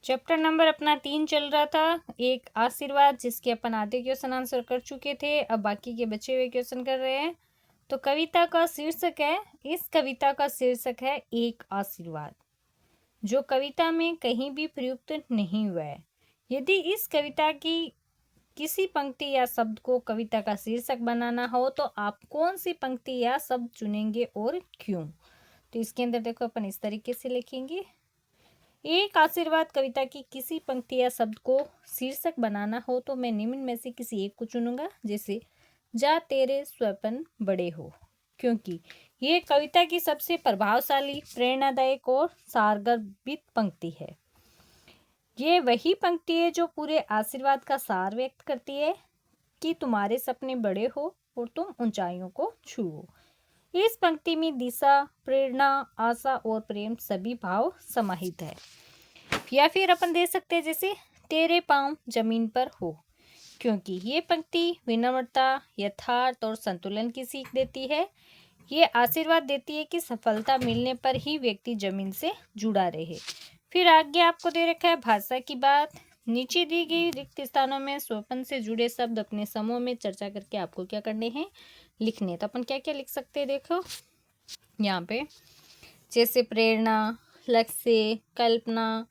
Chapter number अपना 3 चल रहा था, एक आशीर्वाद, जिसके अपन आधे क्वेश्चन आंसर कर चुके थे। अब बाकी के बचे हुए क्वेश्चन कर रहे हैं। तो कविता का शीर्षक है, इस कविता का शीर्षक है एक आशीर्वाद, जो कविता में कहीं भी प्रयुक्त नहीं हुआ है। यदि इस कविता की किसी पंक्ति या शब्द को कविता का शीर्षक बनाना हो तो आप कौन सी पंक्ति या शब्द चुनेंगे और क्यों? तो इसके अंदर देखो अपन इस तरीके से लिखेंगे। एक आशीर्वाद कविता की किसी पंक्ति या शब्द को शीर्षक बनाना हो तो मैं निम्न में से किसी एक को चुनूंगा, जैसे जा तेरे स्वप्न बड़े हो, क्योंकि ये कविता की सबसे प्रभावशाली, प्रेरणादायक और सारगर्भित पंक्ति है। ये वही पंक्ति है जो पूरे आशीर्वाद का सार व्यक्त करती है कि तुम्हारे सपने बड़े हो और तुम ऊंचाइयों को छुओ। इस पंक्ति में दिशा, प्रेरणा, आशा और प्रेम सभी भाव समाहित है। या फिर अपन दे सकते हैं जैसे तेरे पांव जमीन पर हो, क्योंकि ये पंक्ति विनम्रता, यथार्थ और संतुलन की सीख देती है। ये आशीर्वाद देती है कि सफलता मिलने पर ही व्यक्ति जमीन से जुड़ा रहे। फिर आगे आपको दे रखा है भाषा की बात। नीचे दी गई रिक्त स्थानों में स्वपन से जुड़े शब्द अपने समूह में चर्चा करके आपको क्या करने हैं, लिखने। तो अपन क्या क्या लिख सकते हैं, देखो यहाँ पे, जैसे प्रेरणा, लक्ष्य, कल्पना,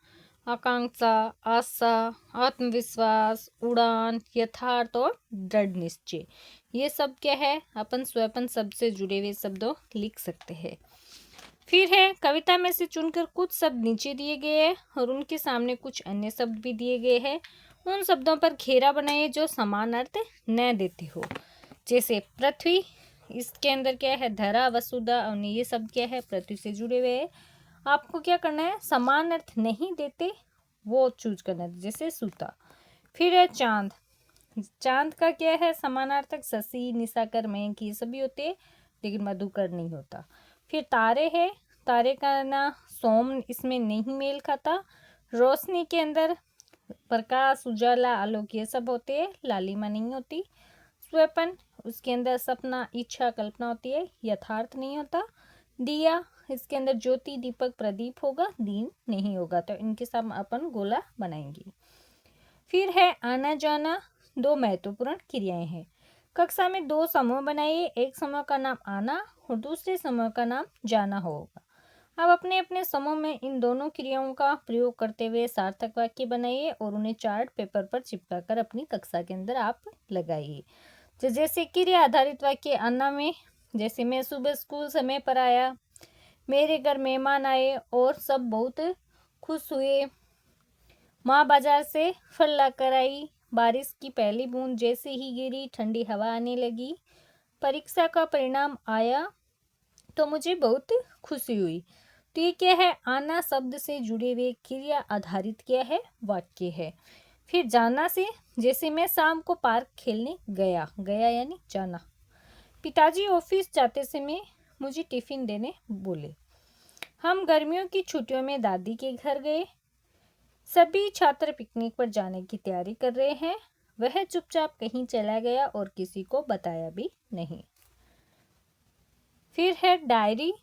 आकांक्षा, आशा, आत्मविश्वास, उड़ान, यथार्थ और दृढ़ निश्चय। ये सब क्या है, अपन स्वपन शब्द से जुड़े हुए शब्दों लिख सकते हैं। फिर है कविता में से चुनकर कुछ शब्द नीचे दिए गए हैं और उनके सामने कुछ अन्य शब्द भी दिए गए हैं। उन शब्दों पर घेरा बनाइए जो समान अर्थ न देते हो। जैसे पृथ्वी, इसके अंदर क्या है, धरा, वसुधा, और ये शब्द क्या है, पृथ्वी से जुड़े हुए हैं। आपको क्या करना है, समान अर्थ नहीं देते वो चूज करना है, जैसे सूता। फिर है चांद। चांद का क्या है, समानार्थक शशि, निशाकर, मेघ ये सभी होते हैं, लेकिन मधुकर नहीं होता। फिर तारे है, तारे का ना सोम इसमें नहीं मेल खाता। रोशनी के अंदर प्रकाश, उजाला, आलोक ये सब होते हैं, लालिमा नहीं होती। स्वपन, उसके अंदर सपना, इच्छा, कल्पना होती है, यथार्थ नहीं होता। दिया, इसके अंदर ज्योति, दीपक, प्रदीप होगा, दीन नहीं होगा। तो इनके साथ अपन गोला बनाएंगे। फिर है आना जाना, दो महत्वपूर्ण क्रियाएं हैं। कक्षा में दो समूह बनाइए, एक समूह का नाम आना और दूसरे समूह का नाम जाना होगा। अब अपने अपने समूह में इन दोनों क्रियाओं का प्रयोग करते हुए सार्थक वाक्य बनाइए और उन्हें चार्ट पेपर पर चिपकाकर अपनी कक्षा के अंदर आप लगाइए। जैसे क्रिया आधारित वाक्य आना में, जैसे मैं सुबह स्कूल समय पर आया, मेरे घर मेहमान आए और सब बहुत खुश हुए, माँ बाजार से फल लाकर आई, बारिश की पहली बूंद जैसे ही गिरी ठंडी हवा आने लगी, परीक्षा का परिणाम आया तो मुझे बहुत खुशी हुई। तो ये क्या है, आना शब्द से जुड़े हुए क्रिया आधारित क्या है, वाक्य है। फिर जाना से, जैसे मैं शाम को पार्क खेलने गया, गया यानी जाना। पिताजी ऑफिस जाते समय मुझे टिफिन देने बोले। हम गर्मियों की छुट्टियों में दादी के घर गए। सभी छात्र पिकनिक पर जाने की तैयारी कर रहे हैं। वह चुपचाप कहीं चला गया और किसी को बताया भी नहीं। फिर है डायरी,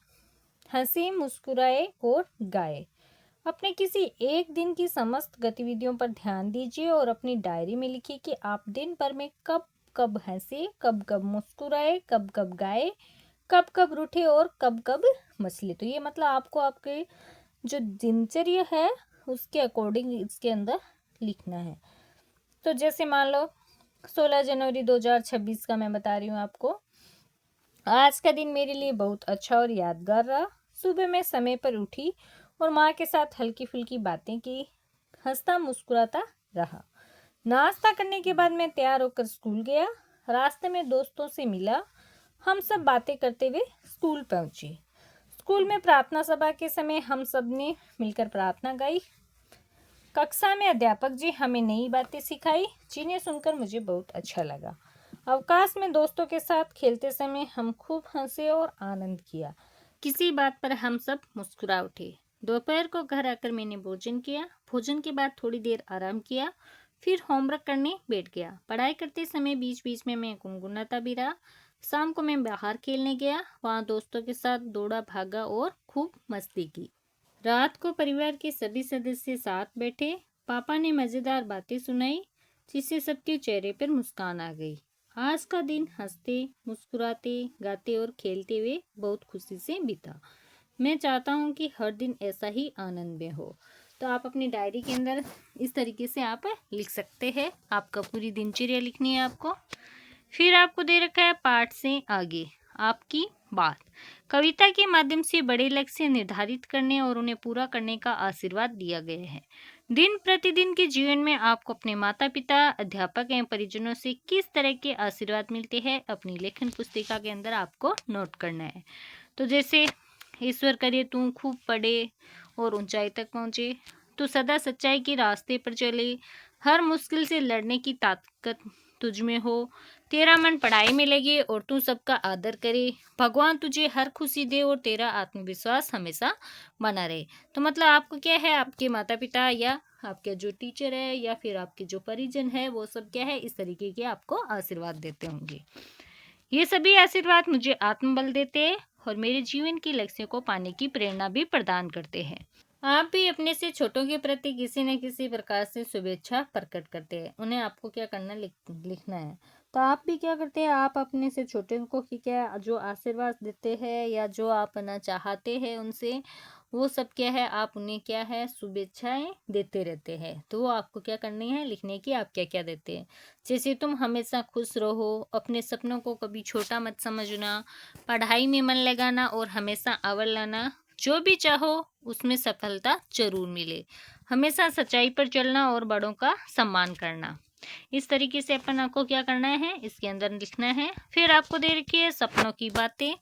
हंसी, मुस्कुराए और गाए। अपने किसी एक दिन की समस्त गतिविधियों पर ध्यान दीजिए और अपनी डायरी में लिखिए कि आप दिन भर में कब कब हंसे, कब कब मुस्कुराए, कब कब गाए, कब कब रूठे और कब कब मछली। तो ये मतलब आपको आपके जो दिनचर्या है उसके अकॉर्डिंग इसके अंदर लिखना है। तो जैसे मान लो 16 जनवरी 2026 का मैं बता रही हूँ आपको। आज का दिन मेरे लिए बहुत अच्छा और यादगार रहा। सुबह मैं समय पर उठी और माँ के साथ हल्की फुल्की बातें की, हंसता मुस्कुराता रहा। नाश्ता करने के बाद मैं तैयार होकर स्कूल गया। रास्ते में दोस्तों से मिला, हम सब बातें करते हुए स्कूल पहुंचे। स्कूल में प्रार्थना सभा के समय हम सब ने मिलकर प्रार्थना गाई। कक्षा में अध्यापक जी हमें नई बातें सिखाई, जिन्हें सुनकर मुझे बहुत अच्छा लगा। अवकाश में दोस्तों के साथ खेलते समय हम खूब हंसे और आनंद किया। किसी बात पर हम सब मुस्कुरा उठे। दोपहर को घर आकर मैंने भोजन किया। भोजन के बाद थोड़ी देर आराम किया, फिर होमवर्क करने बैठ गया। पढ़ाई करते समय बीच बीच में मैं गुनगुनाता भी रहा। शाम को मैं बाहर खेलने गया, वहाँ दोस्तों के साथ दौड़ा भागा और खूब मस्ती की। रात को परिवार के सभी सदस्य साथ बैठे। पापा ने मजेदार बातें सुनाई, जिससे सबके चेहरे पर मुस्कान आ गई। आज का दिन हंसते, मुस्कुराते, गाते और खेलते हुए बहुत खुशी से बीता। मैं चाहता हूँ कि हर दिन ऐसा ही आनंद में हो। तो आप अपनी डायरी के अंदर इस तरीके से आप लिख सकते हैं। आपका पूरी दिनचर्या लिखनी है आपको। फिर आपको दे रखा है पाठ से आगे आपकी बात। कविता के माध्यम से बड़े लक्ष्य निर्धारित करने और उन्हें पूरा करने का आशीर्वाद दिया गया है। दिन प्रतिदिन के जीवन में आपको अपने माता पिता, अध्यापक एवं परिजनों से किस तरह के आशीर्वाद मिलते हैं, अपनी लेखन पुस्तिका के अंदर आपको नोट करना है। तो जैसे ईश्वर करे तू खूब पढ़े और ऊंचाई तक पहुँचे, तू सदा सच्चाई के रास्ते पर चले, हर मुश्किल से लड़ने की ताकत तुझ में हो, तेरा मन पढ़ाई में लगे और तू सबका आदर करे, भगवान तुझे हर खुशी दे और तेरा आत्मविश्वास हमेशा बना रहे। तो मतलब आपको क्या है, आपके माता पिता या आपके जो टीचर है या फिर आपके जो परिजन है वो सब क्या है, इस तरीके के आपको आशीर्वाद देते होंगे। ये सभी आशीर्वाद मुझे आत्मबल देते हैं और मेरे जीवन के लक्ष्य को पाने की प्रेरणा भी प्रदान करते हैं। आप भी अपने से छोटों के प्रति किसी न किसी प्रकार से शुभेच्छा प्रकट करते हैं। उन्हें आपको क्या करना लिखना है। तो आप भी क्या करते हैं, आप अपने से छोटे को कि क्या जो आशीर्वाद देते हैं या जो आप ना चाहते हैं उनसे, वो सब क्या है, आप उन्हें क्या है शुभेच्छाएं देते रहते हैं। तो वो आपको क्या करनी है, लिखने की आप क्या क्या देते हैं। जैसे तुम हमेशा खुश रहो, अपने सपनों को कभी छोटा मत समझना, पढ़ाई में मन लगाना और हमेशा अव्वल लाना, जो भी चाहो उसमें सफलता जरूर मिले, हमेशा सच्चाई पर चलना और बड़ों का सम्मान करना। इस तरीके से अपन आपको क्या करना है, इसके अंदर लिखना है। फिर आपको दे रखी है सपनों की बातें।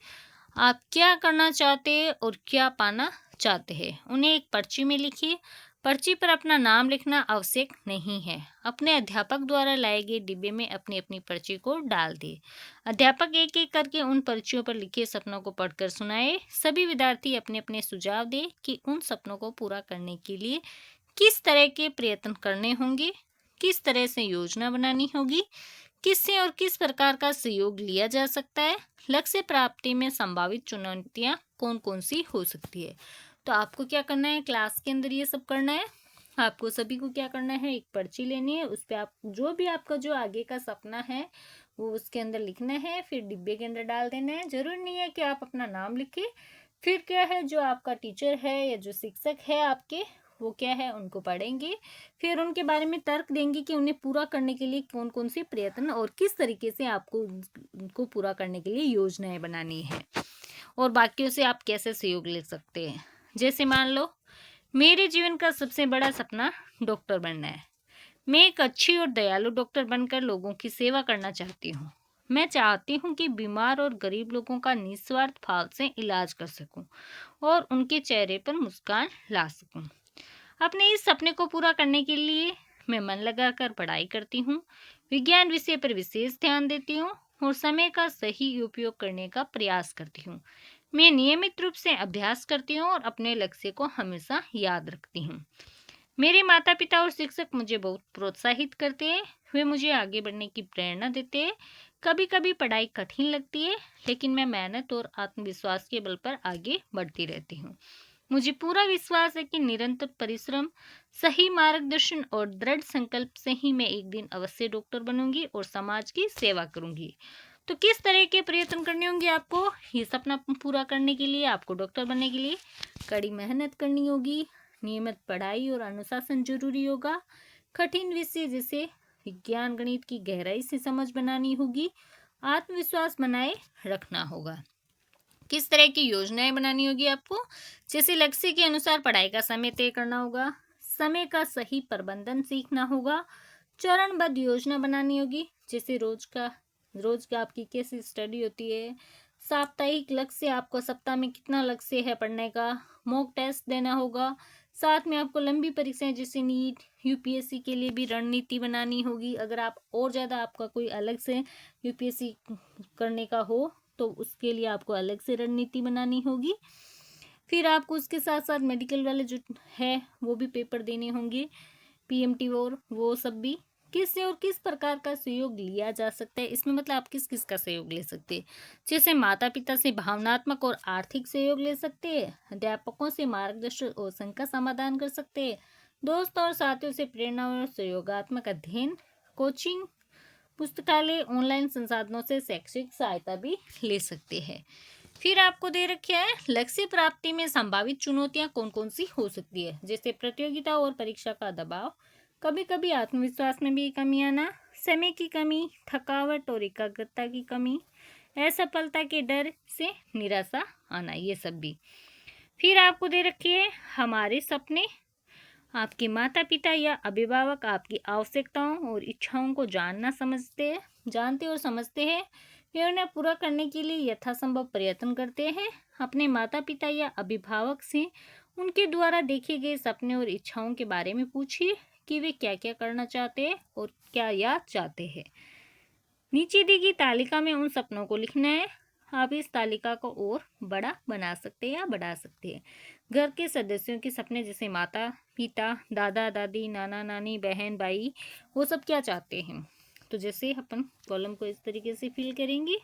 आप क्या करना चाहते हैं और क्या पाना चाहते हैं, उन्हें एक पर्ची में लिखिए। पर्ची पर अपना नाम लिखना आवश्यक नहीं है। अपने अध्यापक द्वारा लाए गए डिब्बे में अपनी अपनी पर्ची को डाल दें। अध्यापक एक एक करके उन पर्चियों पर लिखे सपनों को पढ़कर सुनाए। सभी विद्यार्थी अपने अपने सुझाव दें कि उन सपनों को पूरा करने के लिए किस तरह के प्रयत्न करने होंगे, किस तरह से योजना बनानी होगी, किससे और किस प्रकार का सहयोग लिया जा सकता है, लक्ष्य प्राप्ति में संभावित चुनौतियां कौन कौन सी हो सकती है। तो आपको क्या करना है, क्लास के अंदर ये सब करना है। आपको सभी को क्या करना है, एक पर्ची लेनी है, उस पर आप जो भी आपका जो आगे का सपना है वो उसके अंदर लिखना है, फिर डिब्बे के अंदर डाल देना है। जरूर नहीं है कि आप अपना नाम लिखें। फिर क्या है, जो आपका टीचर है या जो शिक्षक है आपके, वो क्या है उनको पढ़ेंगे, फिर उनके बारे में तर्क देंगे कि उन्हें पूरा करने के लिए कौन कौन से प्रयत्न और किस तरीके से आपको उनको पूरा करने के लिए योजनाएं बनानी है और बाकियों से आप कैसे सहयोग ले सकते हैं। जैसे मान लो मेरे जीवन का सबसे बड़ा सपना डॉक्टर बनना है। मैं एक अच्छी और दयालु डॉक्टर बनकर लोगों की सेवा करना चाहती हूँ। मैं चाहती हूँ कि बीमार और गरीब लोगों का निस्वार्थ भाव से इलाज कर सकूं और उनके चेहरे पर मुस्कान ला सकूं। अपने इस सपने को पूरा करने के लिए मैं मन लगाकर पढ़ाई करती हूँ, विज्ञान विषय पर विशेष ध्यान देती हूँ और समय का सही उपयोग करने का प्रयास करती हूँ। मैं नियमित रूप से अभ्यास करती हूँ और अपने लक्ष्य को हमेशा याद रखती हूँ। मेरे माता पिता और शिक्षक मुझे बहुत प्रोत्साहित करते हैं। वे मुझे आगे बढ़ने की प्रेरणा देते हैं। कभी कभी पढ़ाई कठिन लगती है, लेकिन मैं मेहनत और आत्मविश्वास के बल पर आगे बढ़ती रहती हूँ। मुझे पूरा विश्वास है कि निरंतर परिश्रम, सही मार्गदर्शन और दृढ़ संकल्प से ही मैं एक दिन अवश्य डॉक्टर बनूंगी और समाज की सेवा करूंगी। तो किस तरह के प्रयत्न करने होंगे आपको ये सपना पूरा करने के लिए, आपको डॉक्टर बनने के लिए कड़ी मेहनत करनी होगी, नियमित पढ़ाई और अनुशासन जरूरी होगा, कठिन विषय जैसे विज्ञान गणित की गहराई से समझ बनानी होगी, आत्मविश्वास बनाए रखना होगा। किस तरह की योजनाएं बनानी होगी आपको, जैसे लक्ष्य के अनुसार पढ़ाई का समय तय करना होगा, समय का सही प्रबंधन सीखना होगा, चरणबद्ध योजना बनानी होगी, जैसे रोज का आपकी कैसी स्टडी होती है, साप्ताहिक लक्ष्य, आपको सप्ताह में कितना लक्ष्य है पढ़ने का, मॉक टेस्ट देना होगा, साथ में आपको लंबी परीक्षाएं जैसे नीट, यूपीएससी के लिए भी रणनीति बनानी होगी। अगर आप और ज़्यादा आपका कोई अलग से यूपीएससी करने का हो तो उसके लिए आपको अलग से रणनीति बनानी होगी। फिर आपको उसके साथ साथ मेडिकल वाले जो है वो भी पेपर देने होंगे, पीएमटी और वो सब भी किससे और किस प्रकार का सहयोग लिया जा सकता है, इसमें मतलब आप किस किस का सहयोग ले सकते हैं। जैसे माता पिता से भावनात्मक और आर्थिक सहयोग ले सकते हैं, अध्यापकों से मार्गदर्शन और संकट समाधान कर सकते हैं, दोस्त और साथियों से प्रेरणा और सहयोगात्मक अध्ययन, कोचिंग, पुस्तकालय, ऑनलाइन संसाधनों से शैक्षिक सहायता भी ले सकते हैं। फिर आपको दे रखा है लक्ष्य प्राप्ति में संभावित चुनौतियां कौन कौन सी हो सकती है। जैसे प्रतियोगिता और परीक्षा का दबाव, कभी कभी आत्मविश्वास में भी कमी आना, समय की कमी, थकावट और एकाग्रता की कमी, असफलता के डर से निराशा आना, ये सब भी। फिर आपको दे रखी है हमारे सपने, आपके माता पिता या अभिभावक आपकी आवश्यकताओं और इच्छाओं को जानते और समझते हैं। वे उन्हें पूरा करने के लिए यथासंभव प्रयत्न करते हैं। अपने माता पिता या अभिभावक से उनके द्वारा देखे गए सपने और इच्छाओं के बारे में पूछिए कि वे क्या क्या करना चाहते हैं और क्या या चाहते हैं। नीचे दी गई तालिका में उन सपनों को लिखना है। आप इस तालिका को और बड़ा बना सकते हैं या बढ़ा सकते हैं। घर के सदस्यों के सपने, जैसे माता पिता, दादा दादी, नाना नानी, बहन भाई, वो सब क्या चाहते हैं। तो जैसे अपन कॉलम को इस तरीके से फिल करेंगे।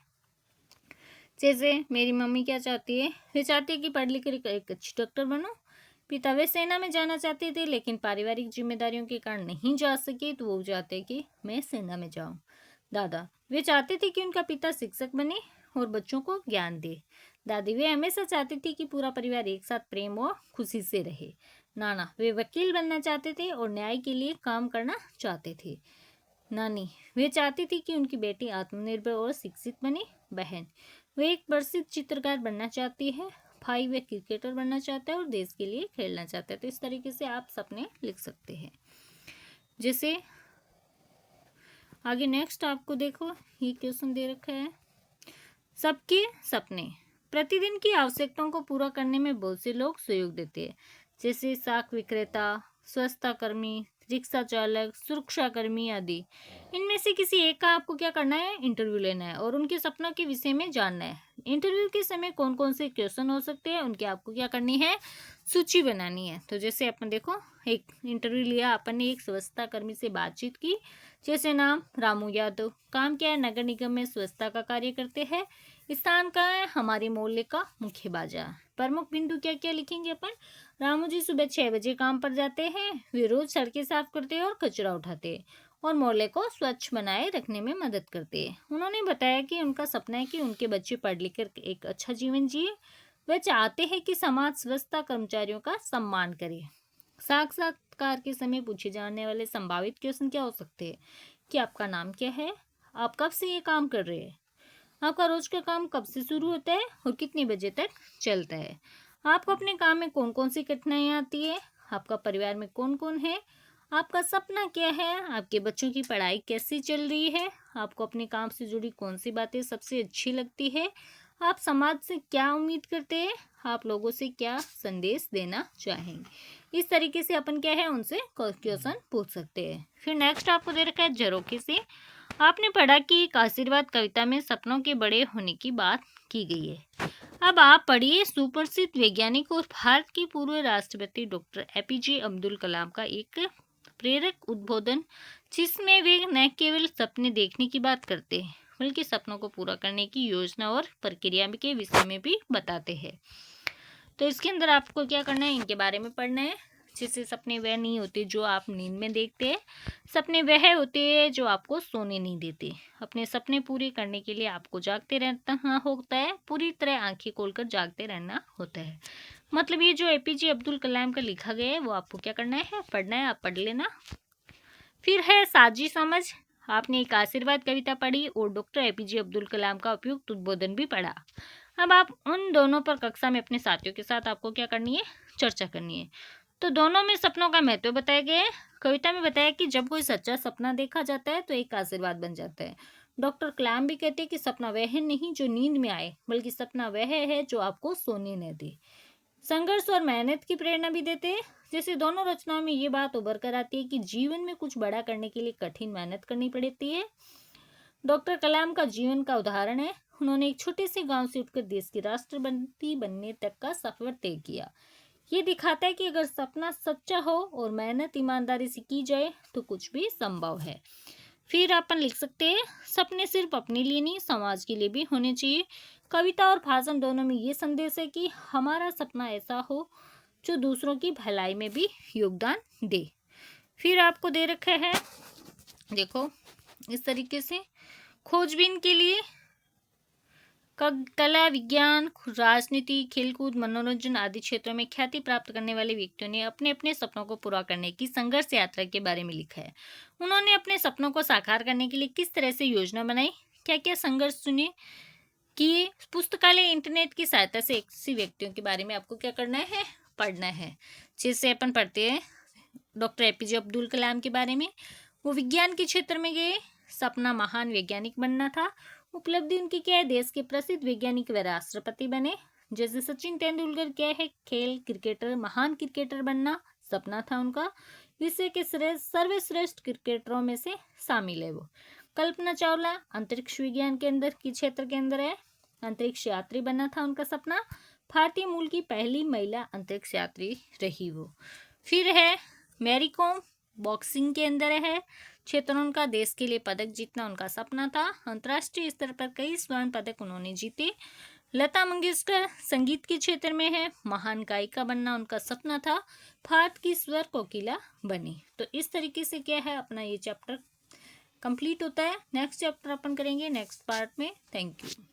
जैसे मेरी मम्मी क्या चाहती है, वे चाहती है कि पढ़ लिख कर एक अच्छी डॉक्टर बनो। पिता वे सेना में जाना चाहते थे लेकिन पारिवारिक जिम्मेदारियों के कारण नहीं जा सके, तो वो चाहते कि मैं सेना में जाऊं। दादा वे चाहते थे कि उनका पिता शिक्षक बने और बच्चों को ज्ञान दे। दादी वे हमेशा चाहती थी कि पूरा परिवार एक साथ प्रेम और खुशी से रहे। नाना वे वकील बनना चाहते थे और न्याय के लिए काम करना चाहते थे। नानी वे चाहती थी कि उनकी बेटी आत्मनिर्भर और शिक्षित बने। बहन वे एक प्रसिद्ध चित्रकार बनना चाहती है। भाई वे क्रिकेटर बनना चाहता है और देश के लिए खेलना चाहता है। तो इस तरीके से आप सपने लिख सकते हैं। जैसे आगे नेक्स्ट आपको देखो, ये क्वेश्चन दे रखा है, सबके सपने। प्रतिदिन की आवश्यकताओं को पूरा करने में बहुत से लोग सहयोग देते हैं, जैसे साख विक्रेता, स्वच्छता कर्मी, रिक्शा चालक, सुरक्षा कर्मी आदि। इनमें से किसी एक का आपको क्या करना है, इंटरव्यू लेना है और उनके सपनों के विषय में जानना है। इंटरव्यू के समय कौन कौन से क्वेश्चन हो सकते हैं, उनकी आपको क्या करनी है, सूची बनानी है। तो जैसे अपन देखो, एक इंटरव्यू लिया अपन ने, एक स्वच्छता कर्मी से बातचीत की। जैसे नाम रामू यादव, काम क्या है, नगर निगम में स्वच्छता का कार्य करते हैं। स्थान कहाँ है, हमारे मोहल्ले का मुख्य बाजार। प्रमुख बिंदु क्या क्या लिखेंगे अपन, रामू जी सुबह 6 बजे काम पर जाते हैं। वे रोज सड़कें साफ करते हैं और कचरा उठाते हैं और मोहल्ले को स्वच्छ बनाए रखने में मदद करते हैं। उन्होंने बताया कि उनका सपना है कि उनके बच्चे पढ़ लिख कर एक अच्छा जीवन जिए। वे चाहते हैं कि समाज स्वच्छता कर्मचारियों का सम्मान करे। साक्षात्कार के समय पूछे जाने वाले संभावित क्वेश्चन क्या हो सकते हैं कि आपका नाम क्या है, आप कब से ये काम कर रहे हैं, आपका रोज का काम कब से शुरू होता है और कितने बजे तक चलता है, आपको अपने काम में कौन कौन सी कठिनाइयाँ आती है, आपका परिवार में कौन कौन है, आपका सपना क्या है, आपके बच्चों की पढ़ाई कैसी चल रही है, आपको अपने काम से जुड़ी कौन सी बातें सबसे अच्छी लगती है, आप समाज से क्या उम्मीद करते हैं, आप लोगों से क्या संदेश देना चाहेंगे। इस तरीके से अपन क्या है, उनसे क्वेश्चन पूछ सकते हैं। फिर नेक्स्ट आपको दे रखा है झरोखे से। आपने पढ़ा कि एक आशीर्वाद कविता में सपनों के बड़े होने की बात की गई है। अब आप पढ़िए सुप्रसिद्ध वैज्ञानिक और भारत के पूर्व राष्ट्रपति डॉक्टर एपीजे अब्दुल कलाम का एक प्रेरक उद्बोधन, जिसमें वे न केवल सपने देखने की बात करते हैं बल्कि सपनों को पूरा करने की योजना और प्रक्रिया के विषय में भी बताते हैं। तो इसके अंदर आपको क्या करना है, इनके बारे में पढ़ना है। जैसे सपने वह नहीं होते जो आप नींद में देखते हैं, सपने वह होते हैं जो आपको सोने नहीं देते। अपने सपने पूरे करने के लिए आपको जागते रहना होता है, पूरी तरह आंखें खोलकर जागते रहना होता है। मतलब ये जो एपीजे अब्दुल कलाम का लिखा गया है वो आपको क्या करना है, पढ़ना है, आप पढ़ लेना। फिर है साजी समझ। आपने एक आशीर्वाद कविता पढ़ी और डॉक्टर एपीजे अब्दुल कलाम का उपयुक्त उद्बोधन भी पढ़ा। अब आप उन दोनों पर कक्षा में अपने साथियों के साथ आपको क्या करनी है, चर्चा करनी है। तो दोनों में सपनों का महत्व बताया गया है। कविता में बताया कि जब कोई सच्चा सपना देखा जाता है तो एक आशीर्वाद बन जाता है। डॉक्टर कलाम भी कहते हैं कि सपना वह नहीं जो नींद में आए, बल्कि सपना वह है जो आपको सोने न दे। संघर्ष और मेहनत की प्रेरणा भी देते हैं। जैसे दोनों रचनाओं में ये बात उभर कर आती है कि जीवन में कुछ बड़ा करने के लिए कठिन मेहनत करनी पड़ती है। डॉक्टर कलाम का जीवन का उदाहरण है। उन्होंने एक छोटे से गांव से उठकर देश के राष्ट्रपति बनने तक का सफर तय किया। ये दिखाता है कि अगर सपना सच्चा हो और मेहनत ईमानदारी से की जाए तो कुछ भी संभव है। फिर अपन लिख सकते हैं, सपने सिर्फ अपने लिए नहीं समाज के लिए भी होने चाहिए। कविता और भाषण दोनों में ये संदेश है कि हमारा सपना ऐसा हो जो दूसरों की भलाई में भी योगदान दे। फिर आपको दे रखे हैं, देखो इस तरीके से, खोजबीन के लिए कला, विज्ञान, राजनीति, खेलकूद, मनोरंजन आदि क्षेत्रों में ख्याति प्राप्त करने वाले व्यक्तियों ने अपने अपने सपनों को पूरा करने की संघर्ष यात्रा के बारे में लिखा है। उन्होंने अपने सपनों को साकार करने के लिए किस तरह से योजना बनाई, क्या क्या संघर्ष चुने कि पुस्तकालय, इंटरनेट की सहायता से ऐसे व्यक्तियों के बारे में आपको क्या करना है, पढ़ना है। जैसे अपन पढ़ते हैं डॉक्टर एपीजे अब्दुल कलाम के बारे में, वो विज्ञान के क्षेत्र में गए, सपना महान वैज्ञानिक बनना था। उपलब्धि उनकी क्या है, देश के प्रसिद्ध वैज्ञानिक व राष्ट्रपति बने। जैसे सचिन तेंदुलकर क्या है, खेल क्रिकेटर, महान क्रिकेटर बनना सपना था उनका, विश्व के सर्वश्रेष्ठ क्रिकेटरों में से शामिल है वो। कल्पना चावला अंतरिक्ष विज्ञान के अंदर की क्षेत्र के अंदर है, अंतरिक्ष यात्री बनना था उनका सपना। भारतीय मूल की पहली महिला अंतरिक्ष यात्री रही वो। फिर है मैरी कॉम, बॉक्सिंग के अंदर है क्षेत्र उनका, देश के लिए पदक जीतना उनका सपना था। अंतर्राष्ट्रीय स्तर पर कई स्वर्ण पदक उन्होंने जीते। लता मंगेशकर संगीत के क्षेत्र में है, महान गायिका बनना उनका सपना था। भारत की स्वर कोकिला बनी। तो इस तरीके से क्या है, अपना ये चैप्टर कंप्लीट होता है। नेक्स्ट चैप्टर अपन करेंगे नेक्स्ट पार्ट में। Thank you.